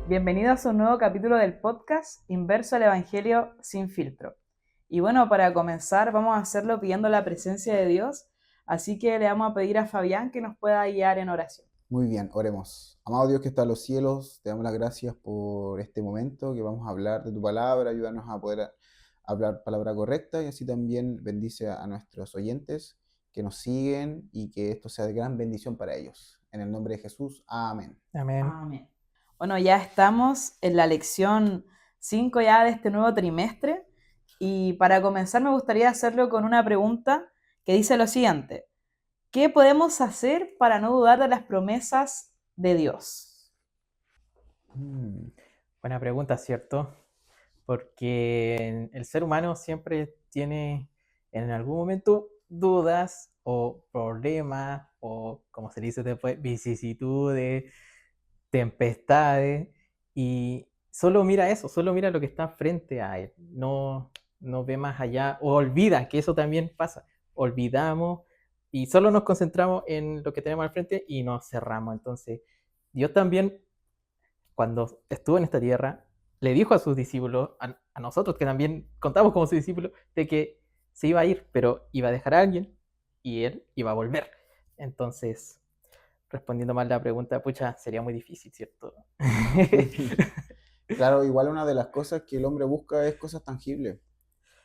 Bienvenidos a un nuevo capítulo del podcast Inverso al Evangelio sin filtro. Y bueno, para comenzar vamos a hacerlo pidiendo la presencia de Dios, así que le vamos a pedir a Fabián que nos pueda guiar en oración. Muy bien, oremos. Amado Dios que está en los cielos, te damos las gracias por este momento que vamos a hablar de tu palabra, ayúdanos a poder hablar palabra correcta y así también bendice a nuestros oyentes que nos siguen y que esto sea de gran bendición para ellos. En el nombre de Jesús, amén. Amén. Amén. Bueno, ya estamos en la lección 5 ya de este nuevo trimestre y para comenzar me gustaría hacerlo con una pregunta que dice lo siguiente: ¿qué podemos hacer para no dudar de las promesas de Dios? Buena pregunta, ¿cierto? Porque el ser humano siempre tiene en algún momento dudas o problemas o, como se dice después, vicisitudes, tempestades, y solo mira eso, solo mira lo que está frente a él, no ve más allá o olvida que eso también pasa. Olvidamos y solo nos concentramos en lo que tenemos al frente y nos cerramos. Entonces, Dios también, cuando estuvo en esta tierra, le dijo a sus discípulos, a nosotros que también contamos como sus discípulos, de que se iba a ir, pero iba a dejar a alguien y él iba a volver. Entonces, respondiendo mal la pregunta, pucha, sería muy difícil, ¿cierto? Claro, igual una de las cosas que el hombre busca es cosas tangibles.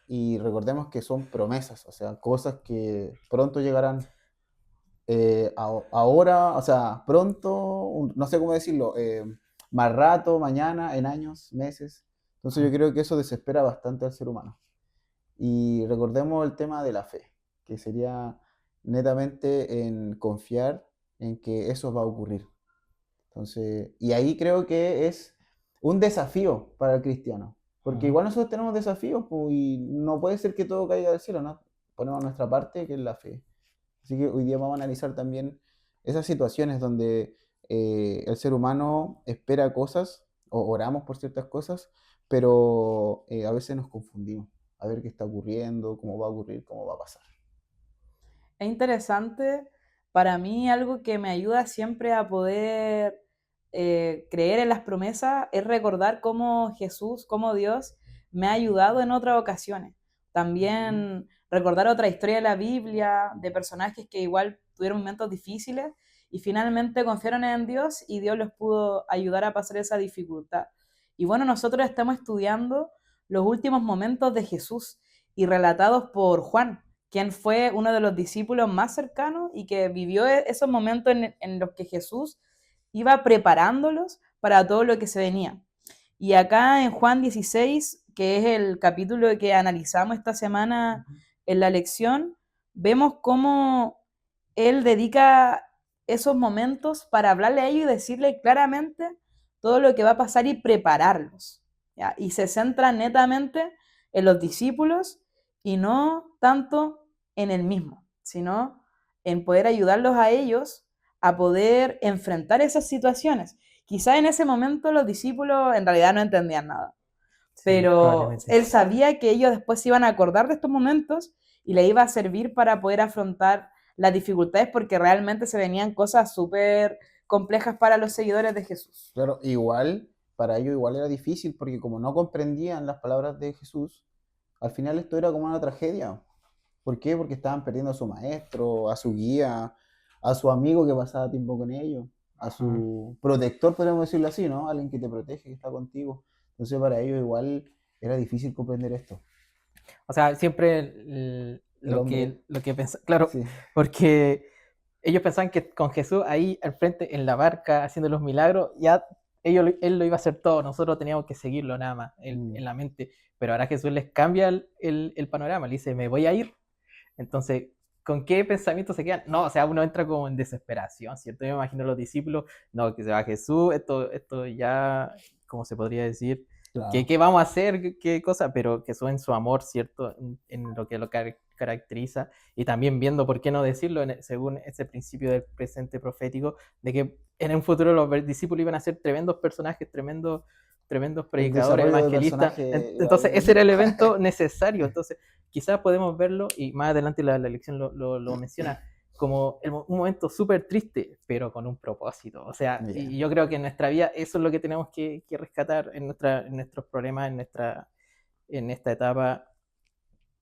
Y recordemos que son promesas, o sea, cosas que pronto llegarán. Ahora, o sea, pronto, no sé cómo decirlo, más rato, mañana, en años, meses. Entonces yo creo que eso desespera bastante al ser humano. Y recordemos el tema de la fe, que sería netamente en confiar en que eso va a ocurrir. Entonces, y ahí creo que es un desafío para el cristiano, porque igual nosotros tenemos desafíos, pues, y no puede ser que todo caiga del cielo, ¿no? Ponemos nuestra parte, que es la fe. Así que hoy día vamos a analizar también esas situaciones donde el ser humano espera cosas o oramos por ciertas cosas, pero a veces nos confundimos a ver qué está ocurriendo, cómo va a ocurrir, cómo va a pasar. Es interesante, para mí algo que me ayuda siempre a poder creer en las promesas es recordar cómo Jesús, cómo Dios me ha ayudado en otras ocasiones. También recordar otra historia de la Biblia, de personajes que igual tuvieron momentos difíciles y finalmente confiaron en Dios y Dios los pudo ayudar a pasar esa dificultad. Y bueno, nosotros estamos estudiando los últimos momentos de Jesús y relatados por Juan, quien fue uno de los discípulos más cercanos y que vivió esos momentos en los que Jesús iba preparándolos para todo lo que se venía. Y acá en Juan 16, que es el capítulo que analizamos esta semana en la lección, vemos cómo él dedica esos momentos para hablarle a ellos y decirle claramente todo lo que va a pasar y prepararlos, ¿ya? Y se centra netamente en los discípulos y no tanto en él mismo, sino en poder ayudarlos a ellos a poder enfrentar esas situaciones. Quizá en ese momento los discípulos en realidad no entendían nada, Sí, pero probablemente. él sabía que ellos después se iban a acordar de estos momentos y le iba a servir para poder afrontar las dificultades porque realmente se venían cosas súper complejas para los seguidores de Jesús. Claro, igual, para ellos igual era difícil, porque como no comprendían las palabras de Jesús, al final esto era como una tragedia. ¿Por qué? Porque estaban perdiendo a su maestro, a su guía, a su amigo que pasaba tiempo con ellos, a su protector, podríamos decirlo así, ¿no? Alguien que te protege, que está contigo. Entonces para ellos igual era difícil comprender esto. O sea, siempre El hombre, lo que pensa, claro, sí. porque ellos pensaban que con Jesús ahí al frente en la barca haciendo los milagros, ya él lo iba a hacer todo, nosotros teníamos que seguirlo nada más Mm. en la mente. Pero ahora Jesús les cambia el panorama, le dice, me voy a ir. Entonces, ¿con qué pensamiento se quedan? No, o sea, uno entra como en desesperación, ¿cierto? Yo me imagino a los discípulos, no, que se va Jesús, esto ya, ¿cómo se podría decir? ¿Qué, Claro. qué vamos a hacer? ¿Qué cosa? Pero Jesús en su amor, ¿cierto? En lo que lo caracteriza, y también viendo, ¿por qué no decirlo? Según ese principio del presente profético, de que en un futuro los discípulos iban a ser tremendos personajes, tremendos El predicadores, desarrollo de evangelistas. personaje Entonces, ese igual. era el evento necesario. Entonces, quizás podemos verlo, y más adelante la lección lo menciona, como un momento súper triste, pero con un propósito. O sea, y yo creo que en nuestra vida eso es lo que tenemos que rescatar en nuestros problemas, en esta etapa.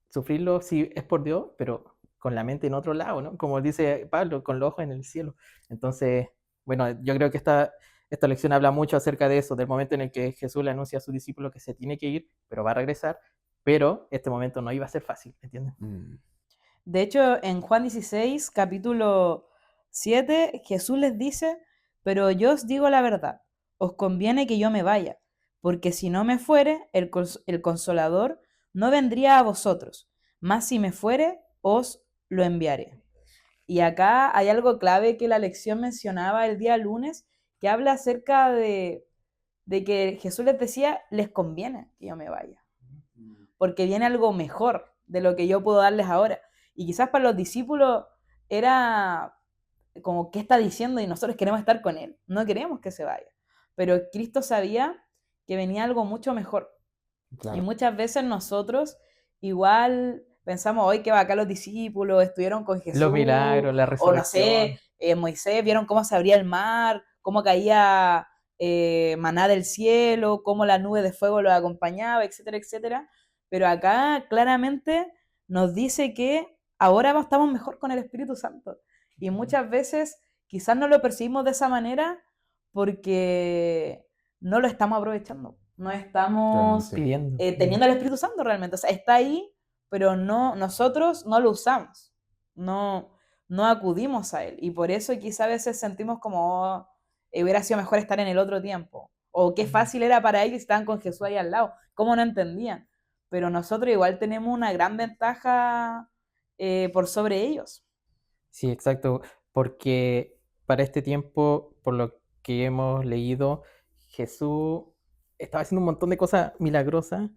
Sufrirlo sí es por Dios, pero con la mente en otro lado, ¿no? Como dice Pablo, con los ojos en el cielo. Entonces, bueno, yo creo que esta lección habla mucho acerca de eso, del momento en el que Jesús le anuncia a sus discípulos que se tiene que ir, pero va a regresar, pero este momento no iba a ser fácil, ¿entiendes? De hecho, en Juan 16, capítulo 7, Jesús les dice, pero yo os digo la verdad, os conviene que yo me vaya, porque si no me fuere, el Consolador no vendría a vosotros, mas si me fuere, os lo enviaré. Y acá hay algo clave que la lección mencionaba el día lunes, que habla acerca de que Jesús les decía, les conviene que yo me vaya, porque viene algo mejor de lo que yo puedo darles ahora. Y quizás para los discípulos era como, ¿qué está diciendo? Y nosotros queremos estar con Él, no queremos que se vaya. Pero Cristo sabía que venía algo mucho mejor. Claro. Y muchas veces nosotros igual pensamos, hoy que va acá los discípulos, estuvieron con Jesús. Los milagros, la resurrección. O no sé, Moisés, vieron cómo se abría el mar, cómo caía maná del cielo, cómo la nube de fuego los acompañaba, etcétera, etcétera. Pero acá claramente nos dice que ahora estamos mejor con el Espíritu Santo. Y muchas veces quizás no lo percibimos de esa manera porque no lo estamos aprovechando. No estamos teniendo el Espíritu Santo realmente. O sea, está ahí, pero nosotros no lo usamos. No acudimos a Él. Y por eso quizás a veces sentimos como hubiera sido mejor estar en el otro tiempo. O qué fácil era para ellos, estaban con Jesús ahí al lado. ¿Cómo no entendían? Pero nosotros igual tenemos una gran ventaja por sobre ellos. Sí, exacto, porque para este tiempo, por lo que hemos leído, Jesús estaba haciendo un montón de cosas milagrosas,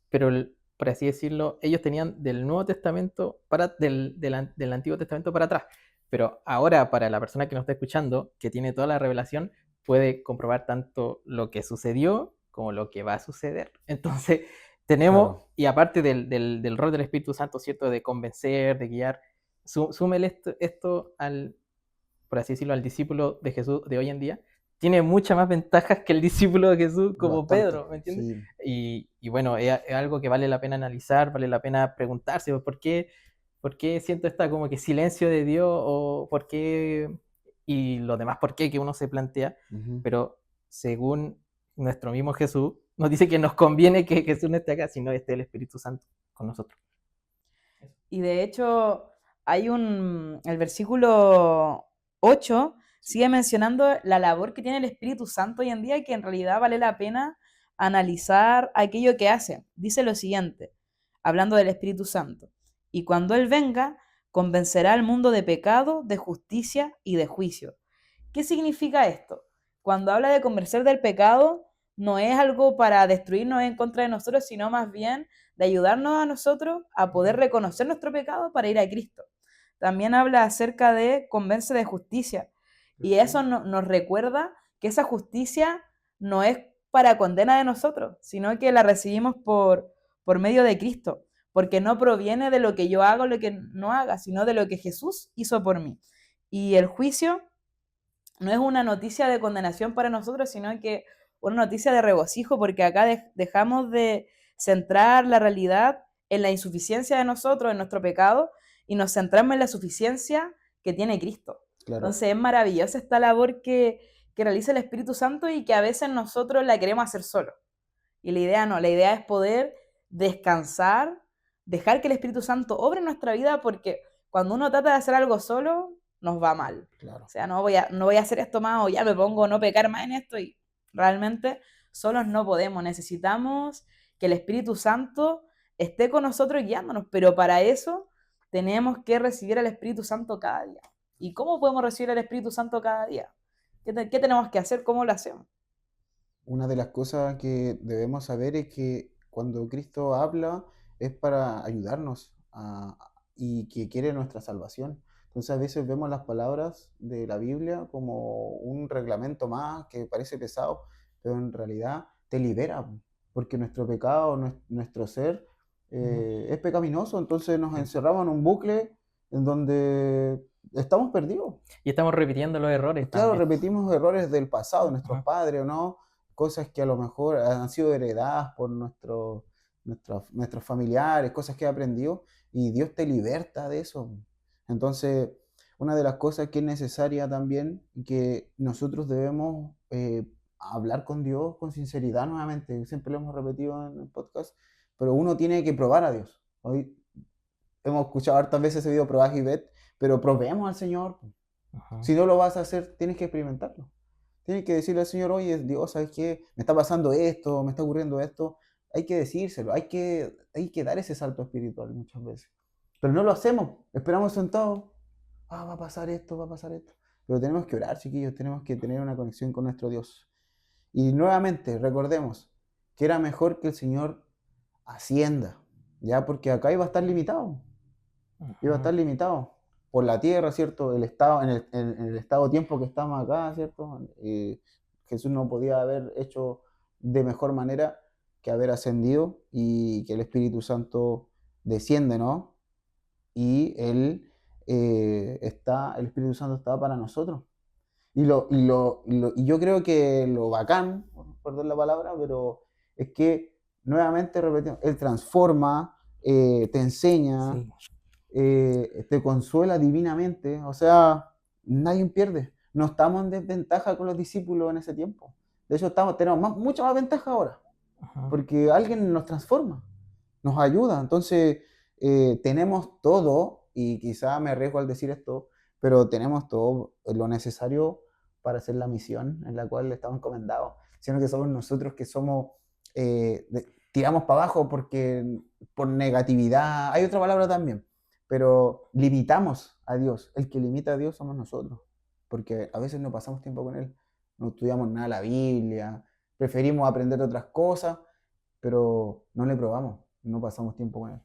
pero por así decirlo, ellos tenían del Nuevo Testamento del Antiguo Testamento para atrás. Pero ahora, para la persona que nos está escuchando, que tiene toda la revelación, puede comprobar tanto lo que sucedió como lo que va a suceder. Entonces, tenemos, claro. Y aparte del rol del Espíritu Santo, ¿cierto? De convencer, de guiar, súmele esto al, por así decirlo, al discípulo de Jesús de hoy en día, tiene muchas más ventajas que el discípulo de Jesús como bastante, Pedro, ¿me entiendes? Sí. Y bueno, es algo que vale la pena analizar, vale la pena preguntarse, ¿por qué siento esta como que silencio de Dios? O ¿por qué? Y los demás, ¿por qué? Que uno se plantea, pero según nuestro mismo Jesús, nos dice que nos conviene que Jesús no esté acá, sino esté el Espíritu Santo con nosotros. Y de hecho, hay el versículo 8 sigue mencionando la labor que tiene el Espíritu Santo hoy en día y que en realidad vale la pena analizar aquello que hace. Dice lo siguiente, hablando del Espíritu Santo: y cuando Él venga, convencerá al mundo de pecado, de justicia y de juicio. ¿Qué significa esto? Cuando habla de convencer del pecado, no es algo para destruirnos en contra de nosotros, sino más bien de ayudarnos a nosotros a poder reconocer nuestro pecado para ir a Cristo. También habla acerca de convence de justicia. Y eso nos recuerda que esa justicia no es para condena de nosotros, sino que la recibimos por medio de Cristo, porque no proviene de lo que yo hago o lo que no haga, sino de lo que Jesús hizo por mí. Y el juicio no es una noticia de condenación para nosotros, sino que una noticia de regocijo, porque acá dejamos de centrar la realidad en la insuficiencia de nosotros, en nuestro pecado, y nos centramos en la suficiencia que tiene Cristo. Claro. Entonces es maravillosa esta labor que realiza el Espíritu Santo y que a veces nosotros la queremos hacer solo. Y la idea no, la idea es poder descansar, dejar que el Espíritu Santo obre en nuestra vida, porque cuando uno trata de hacer algo solo, nos va mal. Claro. O sea, no voy a hacer esto más, o ya me pongo a no pecar más en esto, y realmente solos no podemos. Necesitamos que el Espíritu Santo esté con nosotros guiándonos, pero para eso tenemos que recibir al Espíritu Santo cada día. ¿Y cómo podemos recibir al Espíritu Santo cada día? ¿Qué tenemos que hacer? ¿Cómo lo hacemos? Una de las cosas que debemos saber es que cuando Cristo habla es para ayudarnos y que quiere nuestra salvación. Entonces a veces vemos las palabras de la Biblia como un reglamento más que parece pesado, pero en realidad te libera, porque nuestro pecado, nuestro ser es pecaminoso. Entonces nos encerramos en un bucle en donde estamos perdidos. Y estamos repitiendo los errores Claro, también. repetimos errores del pasado, de nuestros Ujú. padres, ¿no? Cosas que a lo mejor han sido heredadas por nuestros familiares, cosas que he aprendido, y Dios te liberta de eso. Entonces, una de las cosas que es necesaria también, que nosotros debemos hablar con Dios con sinceridad nuevamente, siempre lo hemos repetido en el podcast, pero uno tiene que probar a Dios. Hoy hemos escuchado hartas veces ese video, probad y ved, pero probemos al Señor. Ujú. Si no lo vas a hacer, tienes que experimentarlo. Tienes que decirle al Señor, oye, Dios, ¿sabes qué? Me está pasando esto, me está ocurriendo esto. Hay que decírselo, hay que dar ese salto espiritual muchas veces. Pero no lo hacemos, esperamos sentados. Va a pasar esto, va a pasar esto. Pero tenemos que orar, chiquillos, tenemos que tener una conexión con nuestro Dios. Y nuevamente, recordemos que era mejor que el Señor ascienda, ¿ya? Porque acá iba a estar limitado. Iba a Ujú. estar limitado por la tierra, ¿cierto? El estado, en el estado-tiempo que estamos acá, ¿cierto? Jesús no podía haber hecho de mejor manera que haber ascendido y que el Espíritu Santo desciende, ¿no? Y el Espíritu Santo está para nosotros. Y yo creo que lo bacán, perdón la palabra, pero es que nuevamente repetimos, Él transforma, te enseña, Sí. te consuela divinamente, o sea, nadie pierde. No estamos en desventaja con los discípulos en ese tiempo. De hecho, tenemos mucha más ventaja ahora, Ujú. porque alguien nos transforma, nos ayuda. Entonces, tenemos todo, y quizá me arriesgo al decir esto, pero tenemos todo lo necesario para hacer la misión en la cual estamos encomendados, sino que somos nosotros que somos, tiramos para abajo por negatividad, hay otra palabra también, pero limitamos a Dios. El que limita a Dios somos nosotros, porque a veces no pasamos tiempo con Él, no estudiamos nada la Biblia, preferimos aprender otras cosas, pero no le probamos, no pasamos tiempo con Él.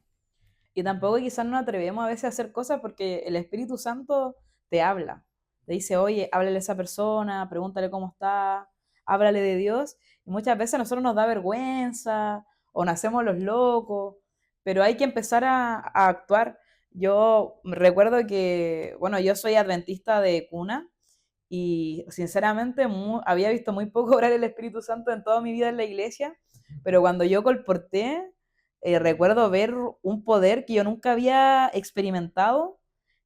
Y tampoco quizás nos atrevemos a veces a hacer cosas porque el Espíritu Santo te habla. Te dice, oye, háblale a esa persona, pregúntale cómo está, háblale de Dios. Y muchas veces a nosotros nos da vergüenza o nos hacemos los locos, pero hay que empezar a actuar. Yo recuerdo que, bueno, yo soy adventista de cuna y sinceramente había visto muy poco obrar el Espíritu Santo en toda mi vida en la iglesia, pero cuando yo colporté, recuerdo ver un poder que yo nunca había experimentado,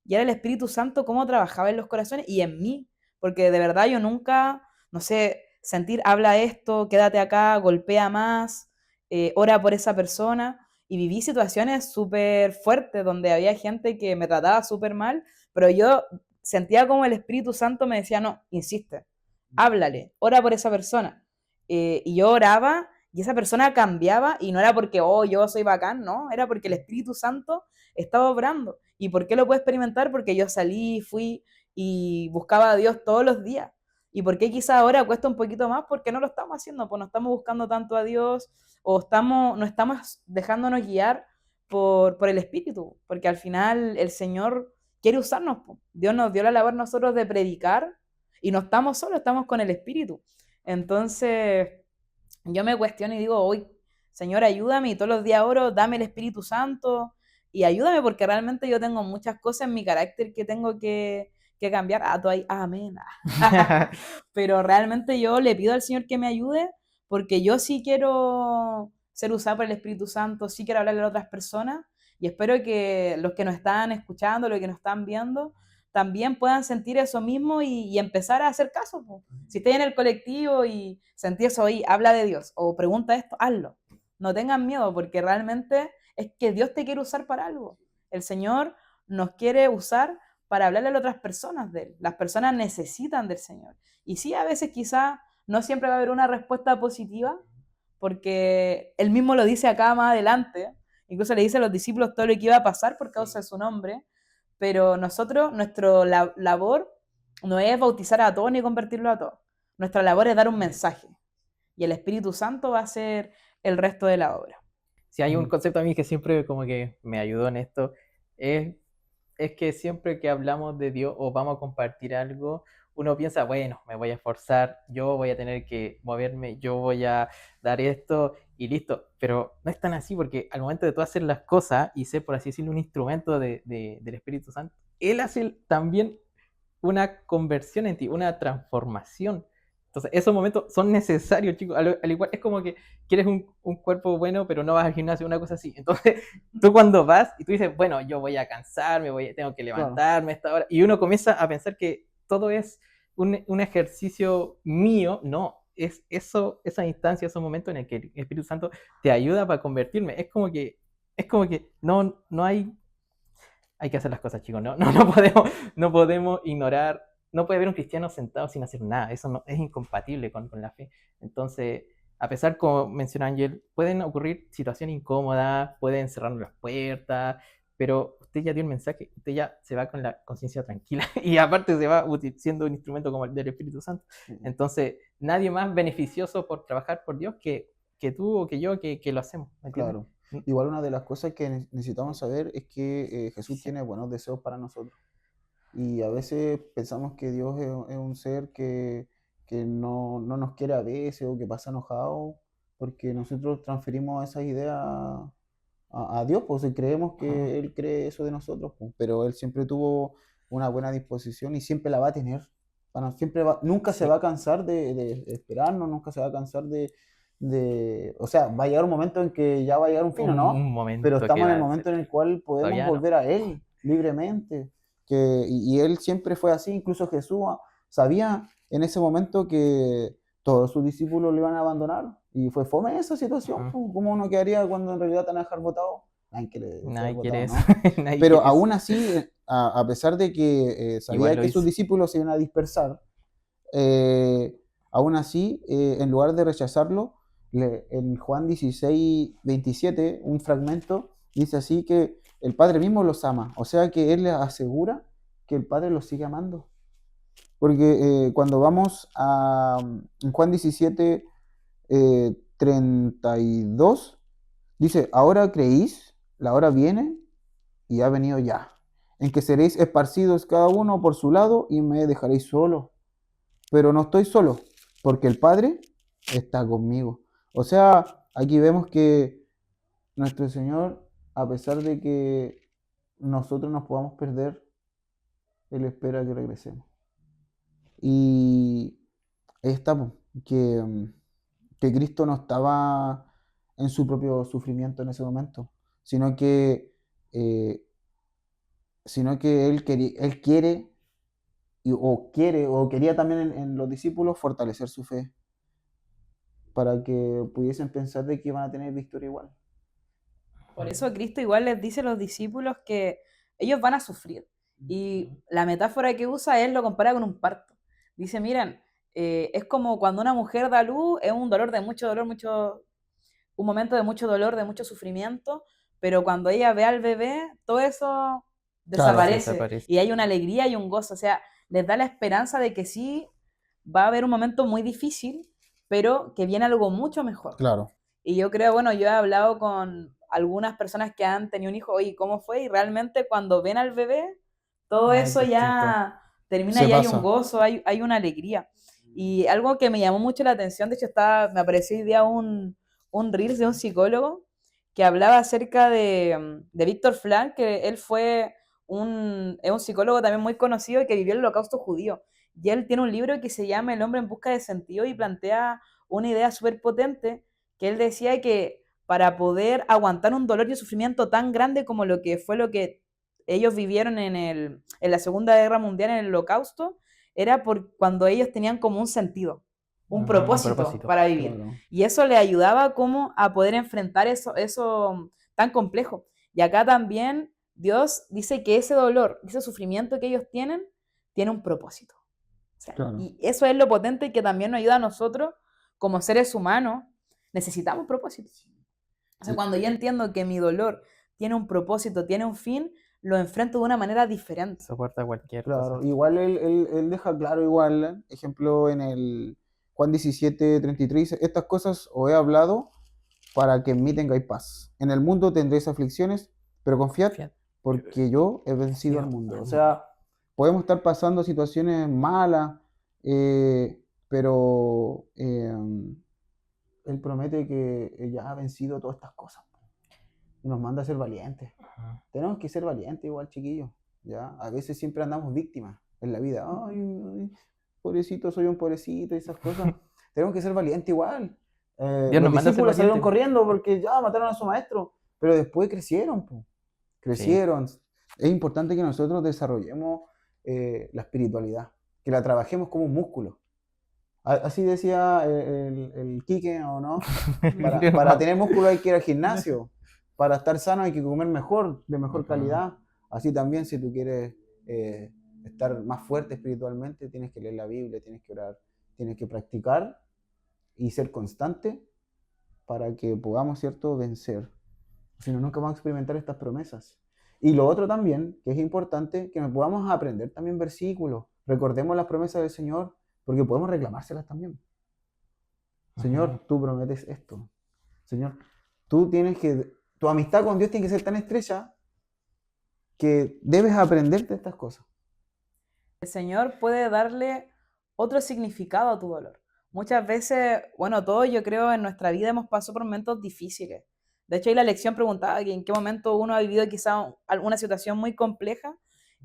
y era el Espíritu Santo, cómo trabajaba en los corazones y en mí, porque de verdad yo nunca, no sé, sentir, habla esto, quédate acá, golpea más, ora por esa persona, y viví situaciones súper fuertes donde había gente que me trataba súper mal, pero yo sentía como el Espíritu Santo me decía, no, insiste, háblale, ora por esa persona. Y yo oraba y esa persona cambiaba y no era porque, oh, yo soy bacán, no, era porque el Espíritu Santo estaba obrando. ¿Y por qué lo puedo experimentar? Porque yo salí, fui y buscaba a Dios todos los días. ¿Y por qué quizá ahora cuesta un poquito más? Porque no lo estamos haciendo, pues no estamos buscando tanto a Dios o no estamos dejándonos guiar por el Espíritu, porque al final el Señor quiere usarnos. Dios nos dio la labor nosotros de predicar y no estamos solos, estamos con el Espíritu. Entonces, yo me cuestiono y digo, hoy, Señor, ayúdame y todos los días oro, dame el Espíritu Santo y ayúdame porque realmente yo tengo muchas cosas en mi carácter que tengo que cambiar. Tú ahí, amén. Pero realmente yo le pido al Señor que me ayude porque yo sí quiero ser usada por el Espíritu Santo, sí quiero hablarle a otras personas y espero que los que nos están escuchando, los que nos están viendo, también puedan sentir eso mismo y empezar a hacer caso. Po. Si estás en el colectivo y sentís eso ahí, habla de Dios o pregunta esto, hazlo. No tengan miedo porque realmente es que Dios te quiere usar para algo. El Señor nos quiere usar para hablarle a otras personas de Él. Las personas necesitan del Señor. Y sí, a veces quizá no siempre va a haber una respuesta positiva, porque Él mismo lo dice acá más adelante, incluso le dice a los discípulos todo lo que iba a pasar por causa de su nombre, pero nosotros, nuestra labor no es bautizar a todos ni convertirlo a todos. Nuestra labor es dar un mensaje y el Espíritu Santo va a hacer el resto de la obra. Si hay un concepto a mí que siempre como que me ayudó en esto, es, es que siempre que hablamos de Dios o vamos a compartir algo, uno piensa, bueno, me voy a esforzar, yo voy a tener que moverme, yo voy a dar esto y listo. Pero no es tan así, porque al momento de tú hacer las cosas y ser, por así decirlo, un instrumento del Espíritu Santo, Él hace también una conversión en ti, una transformación. Entonces, esos momentos son necesarios, chicos. Al igual, es como que quieres un cuerpo bueno, pero no vas al gimnasio, una cosa así. Entonces, tú cuando vas y tú dices, bueno, yo voy a cansarme, tengo que Claro. levantarme a esta hora, y uno comienza a pensar que todo es un ejercicio mío. No, es esa instancia, esos momentos en el que el Espíritu Santo te ayuda para convertirme. Es como que no hay que hacer las cosas, chicos. No podemos ignorar. No puede haber un cristiano sentado sin hacer nada. Eso no, es incompatible con la fe. Entonces, a pesar, como menciona Ángel, pueden ocurrir situaciones incómodas, pueden cerrar las puertas, pero usted ya dio el mensaje, usted ya se va con la conciencia tranquila y aparte se va siendo un instrumento como el del Espíritu Santo. Entonces, nadie más beneficioso por trabajar por Dios que tú o que yo que lo hacemos. ¿Me entiendes? Claro. Igual una de las cosas que necesitamos saber es que Jesús Sí. tiene buenos deseos para nosotros. Y a veces pensamos que Dios es un ser que no nos quiere a veces o que pasa enojado, porque nosotros transferimos esas ideas a Dios, pues y creemos Ajá. que Él cree eso de nosotros, pues, pero Él siempre tuvo una buena disposición y siempre la va a tener. Bueno, nunca se Sí. va a cansar de esperarnos, nunca se va a cansar o sea, va a llegar un momento en que ya va a llegar un fin, ¿o no? Un momento Pero que estamos en va el a momento ser. en el cual podemos Todavía no. volver a Él libremente. Y Él siempre fue así, incluso Jesús sabía en ese momento que todos sus discípulos le iban a abandonar. Y fue fome esa situación, Ajá. pues, ¿cómo uno quedaría cuando en realidad te van a dejar botado? Nadie quiere ser Nadie botado, quiere eso. ¿no? Nadie Pero quiere eso. aún así, a pesar de que Igual sabía lo que sus hizo. discípulos se iban a dispersar, eh, aún así, en lugar de rechazarlo, en Juan 16, 27, un fragmento, dice así que el Padre mismo los ama, o sea que Él les asegura que el Padre los sigue amando. Porque cuando vamos a Juan 17, 32, dice, ahora creéis, la hora viene y ha venido ya, en que seréis esparcidos cada uno por su lado y me dejaréis solo. Pero no estoy solo, porque el Padre está conmigo. O sea, aquí vemos que nuestro Señor, a pesar de que nosotros nos podamos perder, Él espera que regresemos. Y ahí está, que Cristo no estaba en su propio sufrimiento en ese momento, sino que, eh, Él quiere, o quería también en los discípulos fortalecer su fe, para que pudiesen pensar de que iban a tener victoria igual. Por eso Cristo igual les dice a los discípulos que ellos van a sufrir. Y la metáfora que usa él lo compara con un parto. Dice, miren, es como cuando una mujer da luz, es un dolor de mucho dolor, un momento de mucho dolor, de mucho sufrimiento, pero cuando ella ve al bebé, todo eso desaparece. Desaparece. Y hay una alegría y un gozo. O sea, les da la esperanza de que sí va a haber un momento muy difícil, pero que viene algo mucho mejor. Claro. Y yo creo, bueno, yo he hablado con algunas personas que han tenido un hijo, oye, ¿cómo fue? Y realmente cuando ven al bebé, todo Es eso distinto. ya termina Se y hay pasa. un gozo, hay una alegría. Y algo que me llamó mucho la atención, de hecho me apareció hoy día un Reels de un psicólogo que hablaba acerca de Víctor Frank, que él es un psicólogo también muy conocido y que vivió el holocausto judío. Y él tiene un libro que se llama El hombre en busca de sentido y plantea una idea súper potente, que él decía que para poder aguantar un dolor y un sufrimiento tan grande como lo que ellos vivieron en la Segunda Guerra Mundial, en el holocausto, era por cuando ellos tenían como un sentido, un propósito para vivir. Claro. Y eso le ayudaba como a poder enfrentar eso tan complejo. Y acá también Dios dice que ese dolor, ese sufrimiento que ellos tienen, tiene un propósito. O sea, Claro. y eso es lo potente que también nos ayuda a nosotros como seres humanos. Necesitamos propósitos. O sea, cuando yo entiendo que mi dolor tiene un propósito, tiene un fin, lo enfrento de una manera diferente. Soporta cualquier Claro, cosa. igual él deja claro igual, ejemplo en el Juan 17, 33, dice, estas cosas os he hablado para que en mí tengáis paz. En el mundo tendréis aflicciones, pero confiad, Fíjate. porque yo he vencido al mundo. O sea, podemos estar pasando situaciones malas, pero Él promete que ya ha vencido todas estas cosas y nos manda a ser valientes. Tenemos que ser valientes igual, chiquillos. ¿Ya? A veces siempre andamos víctimas en la vida. Ay, ay, pobrecito, soy un pobrecito y esas cosas. Tenemos que ser valientes igual. Dios Los nos manda a ser discípulos salieron valientes. corriendo porque ya mataron a su maestro, pero después crecieron. Po. Crecieron. Es importante que nosotros desarrollemos la espiritualidad, que la trabajemos como un músculo. Así decía el Quique, ¿o no? Para tener músculo hay que ir al gimnasio. Para estar sano hay que comer mejor, de mejor calidad. Así también, si tú quieres estar más fuerte espiritualmente, tienes que leer la Biblia, tienes que orar, tienes que practicar y ser constante para que podamos, ¿cierto?, vencer. Si no, nunca vamos a experimentar estas promesas. Y lo otro también, que es importante, que nos podamos aprender también versículos. Recordemos las promesas del Señor, porque podemos reclamárselas también. Señor, tú prometes esto. Señor, tu amistad con Dios tiene que ser tan estrecha que debes aprenderte estas cosas. El Señor puede darle otro significado a tu dolor. Muchas veces, bueno, todos yo creo en nuestra vida hemos pasado por momentos difíciles. De hecho, ahí la lección preguntaba que en qué momento uno ha vivido quizá alguna situación muy compleja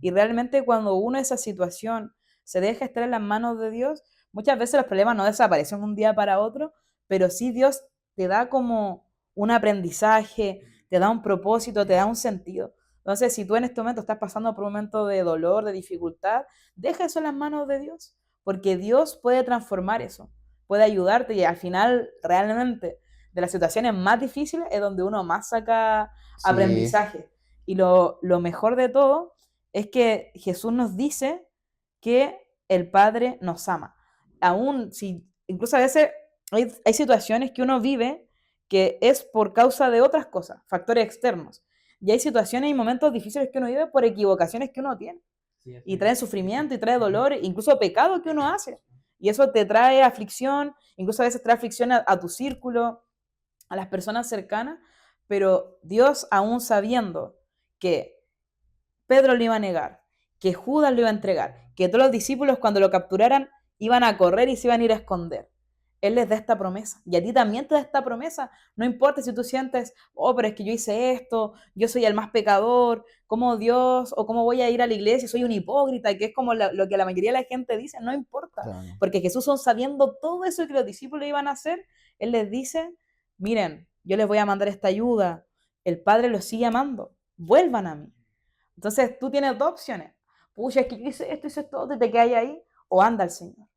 y realmente cuando uno esa situación se deja estar en las manos de Dios, muchas veces los problemas no desaparecen de un día para otro, pero sí Dios te da como un aprendizaje, te da un propósito, te da un sentido. Entonces, si tú en este momento estás pasando por un momento de dolor, de dificultad, deja eso en las manos de Dios, porque Dios puede transformar eso, puede ayudarte y al final realmente de las situaciones más difíciles es donde uno más saca aprendizaje. Y lo mejor de todo es que Jesús nos dice que el Padre nos ama. Aún si, incluso a veces hay situaciones que uno vive que es por causa de otras cosas, factores externos. Y hay situaciones y momentos difíciles que uno vive por equivocaciones que uno tiene. Y trae sufrimiento y trae dolor, incluso pecado que uno hace. Y eso te trae aflicción, incluso a veces trae aflicción a tu círculo, a las personas cercanas, pero Dios aún sabiendo que Pedro lo iba a negar, que Judas lo iba a entregar, que todos los discípulos cuando lo capturaran iban a correr y se iban a ir a esconder. Él les da esta promesa y a ti también te da esta promesa. No importa si tú sientes, oh, pero es que yo hice esto, yo soy el más pecador, ¿cómo Dios o cómo voy a ir a la iglesia? Soy un hipócrita, que es como lo que la mayoría de la gente dice. No importa, Claro. porque Jesús, aún sabiendo todo eso que los discípulos iban a hacer, Él les dice, miren, yo les voy a mandar esta ayuda, el Padre los sigue amando, vuelvan a mí. Entonces tú tienes dos opciones. Pucha, es que yo hice esto y te quedas ahí, o anda al Señor.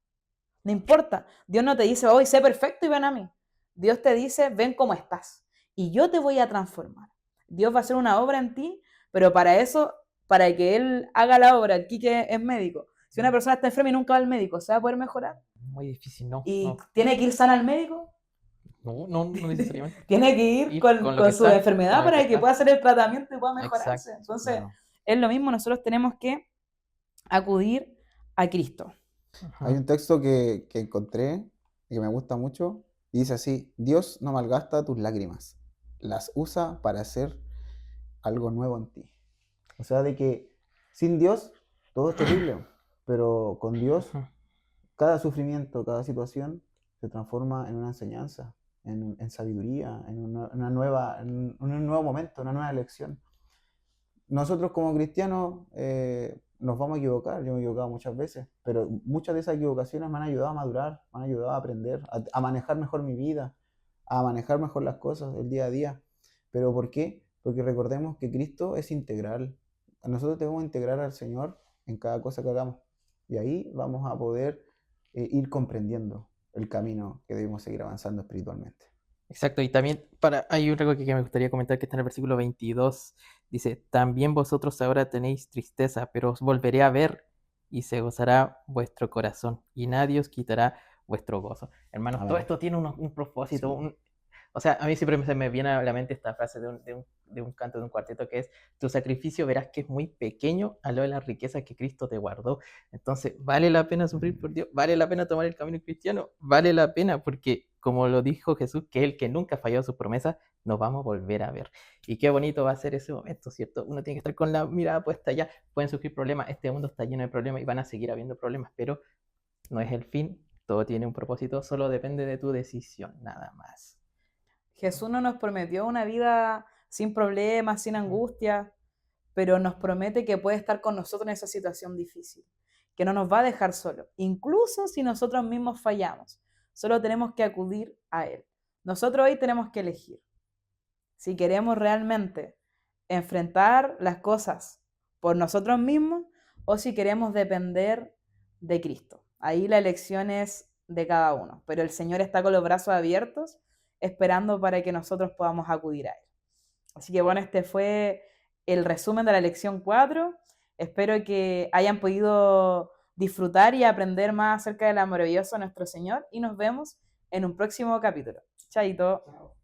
No importa. Dios no te dice, hoy sé perfecto y ven a mí. Dios te dice, ven cómo estás. Y yo te voy a transformar. Dios va a hacer una obra en ti, pero para eso, para que Él haga la obra, el Quique es médico. Si una persona está enferma y nunca va al médico, ¿se va a poder mejorar? Muy difícil, no. ¿Y no. tiene que ir sana al médico? No necesariamente. Tiene que ir con su enfermedad para que pueda hacer el tratamiento y pueda mejorarse. Exacto. Entonces, Claro. es lo mismo, nosotros tenemos que acudir a Cristo. Hay un texto que encontré y que me gusta mucho y dice así: Dios no malgasta tus lágrimas, las usa para hacer algo nuevo en ti. O sea, de que sin Dios todo es terrible, pero con Dios cada sufrimiento, cada situación se transforma en una enseñanza, en sabiduría, en un nuevo momento, una nueva lección. Nosotros como cristianos nos vamos a equivocar, yo me he equivocado muchas veces, pero muchas de esas equivocaciones me han ayudado a madurar, me han ayudado a aprender, a manejar mejor mi vida, a manejar mejor las cosas del día a día. ¿Pero por qué? Porque recordemos que Cristo es integral. Nosotros debemos integrar al Señor en cada cosa que hagamos. Y ahí vamos a poder ir comprendiendo el camino que debemos seguir avanzando espiritualmente. Exacto, y también hay algo que me gustaría comentar que está en el versículo 22. Dice, también vosotros ahora tenéis tristeza, pero os volveré a ver y se gozará vuestro corazón y nadie os quitará vuestro gozo. Hermanos, todo esto tiene un propósito, sí. O sea, a mí siempre se me viene a la mente esta frase de un canto, de un cuarteto, que es, tu sacrificio verás que es muy pequeño a lo de la riqueza que Cristo te guardó. Entonces, ¿vale la pena sufrir por Dios? ¿Vale la pena tomar el camino cristiano? Vale la pena porque, como lo dijo Jesús, que el que nunca falló a sus promesas, nos vamos a volver a ver. Y qué bonito va a ser ese momento, ¿cierto? Uno tiene que estar con la mirada puesta allá. Pueden surgir problemas, este mundo está lleno de problemas y van a seguir habiendo problemas, pero no es el fin. todo tiene un propósito, solo depende de tu decisión, nada más. Jesús no nos prometió una vida sin problemas, sin angustia, pero nos promete que puede estar con nosotros en esa situación difícil, que no nos va a dejar solos, incluso si nosotros mismos fallamos. Solo tenemos que acudir a Él. Nosotros hoy tenemos que elegir si queremos realmente enfrentar las cosas por nosotros mismos o si queremos depender de Cristo. Ahí la elección es de cada uno, pero el Señor está con los brazos abiertos esperando para que nosotros podamos acudir a Él. Así que bueno, este fue el resumen de la lección 4. Espero que hayan podido disfrutar y aprender más acerca de la maravillosa nuestro Señor y nos vemos en un próximo capítulo. Chaito.